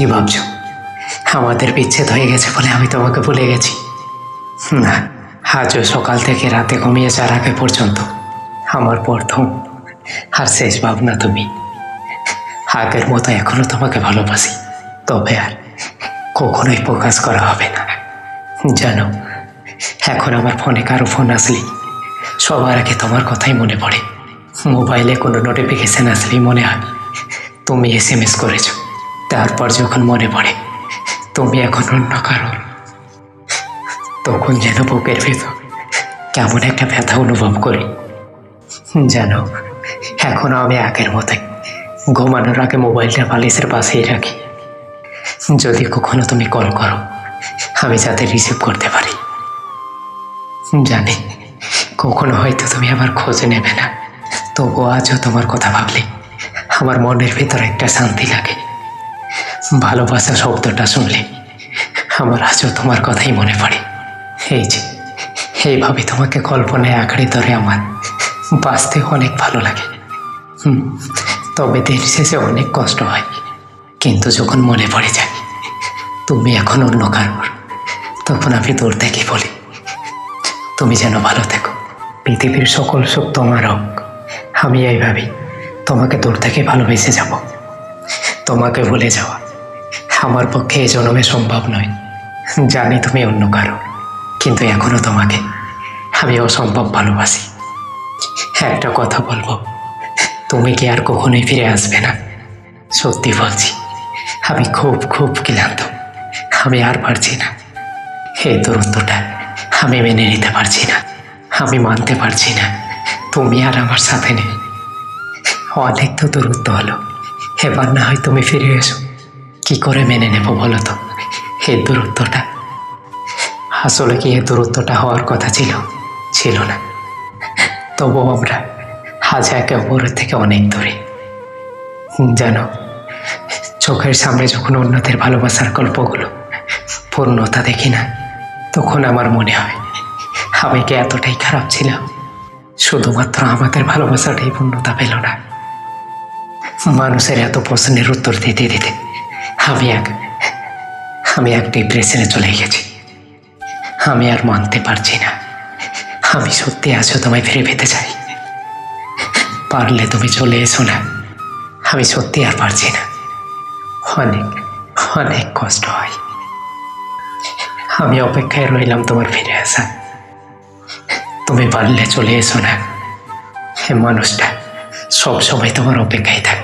কি ভাবছো আমাদের বিচ্ছেদ হয়ে গেছে বলে আমি তোমাকে ভুলে গেছি? না, আজও সকাল থেকে রাতে ঘুমিয়ে যাওয়ার আগে পর্যন্ত আমার প্রথম আর শেষ ভাবনা তুমি। আগের মতো এখনো তোমাকে ভালোবাসি, তবে আর কখনোই প্রকাশ করা হবে না। জানো, এখন আমার ফোনে কারো ফোন আসলেই সবার আগে তোমার কথাই মনে পড়ে। মোবাইলে কোনো নোটিফিকেশন আসলেই মনে হয় তুমি SMS করেছো। তারপর যখন মনে পড়ে তুমি এখন অন্য কারণ, তখন যেন বুকের ভেতর কেমন একটা ব্যথা অনুভব করি। জানো, এখনো আমি আগের মতোই ঘুমানোর আগে মোবাইলটা বালিশের পাশেই রাখি। যদি কখনো তুমি কল করো, আমি যাতে রিসিভ করতে পারি। জানি কখনো হয়তো তুমি আমার খোঁজ নেবে না, তবু আজও তোমার কথা ভাবলে আমার মনের ভেতর একটা শান্তি লাগে। ভালোবাসা শব্দটা শুনলে আমার আজও তোমার কথাই মনে পড়ে। এই যে এইভাবে তোমাকে কল্পনায় আঁকড়ে ধরে আমার বাঁচতে অনেক ভালো লাগে। তবে দিন শেষে অনেক কষ্ট হয়, কিন্তু যখন মনে পড়ে যায় তুমি এখন অন্য কারোর, তখন আমি দূর থেকে বলি তুমি যেন ভালো থেকো, পৃথিবীর সকল সুখ তোমার হোক। আমি এইভাবেই তোমাকে দূর থেকে ভালোবেসে যাব। তোমাকে ভুলে যাওয়া আমার পক্ষে এই জন্মে সম্ভব নয়। জানি তুমি অন্য কারো, কিন্তু এখনো তোমাকে আমি অসম্ভব ভালোবাসি। একটা কথা বলবো, তুমি কি আর কখনোই ফিরে আসবে না? সত্যি বলছি, আমি খুব খুব ক্লান্ত। আমি আর পারছি না, এই দূরত্বটা আমি মেনে নিতে পারছি না। আমি মানতে পারছি না তুমি আর আমার সাথে নেই। অনেক তো দূরত্ব হলো, এবার না হয় তুমি ফিরে এসো। কি করে মেনে নেব বলো তো এই দূরত্বটা? আসলে কি এই দূরত্বটা হওয়ার কথা ছিল? ছিল না। তবু আমরা আজ একে অপরের থেকে অনেক দূরে। জানো, চোখের সামনে যখন অন্যদের ভালোবাসার গল্পগুলো পূর্ণতা দেখি না, তখন আমার মনে হয় আমি কি এতটাই খারাপ ছিলাম? শুধুমাত্র আমাদের ভালোবাসাটাই পূর্ণতা পেল না। মানুষের এত প্রশ্নের উত্তর দিতে দিতে আমি এক ডিপ্রেশনে চলে গেছি। আমি আর মানতে পারছি না। আমি সত্যি আজও তোমায় ফিরে পেতে চাই। পারলে তুমি চলে এসো না। আমি সত্যি আর পারছি না। অনেক অনেক কষ্ট হয়। আমি অপেক্ষায় রইলাম তোমার ফিরে আসা। তুমি পারলে চলে এসো না। মানুষটা সব সময় তোমার অপেক্ষায় থাকে।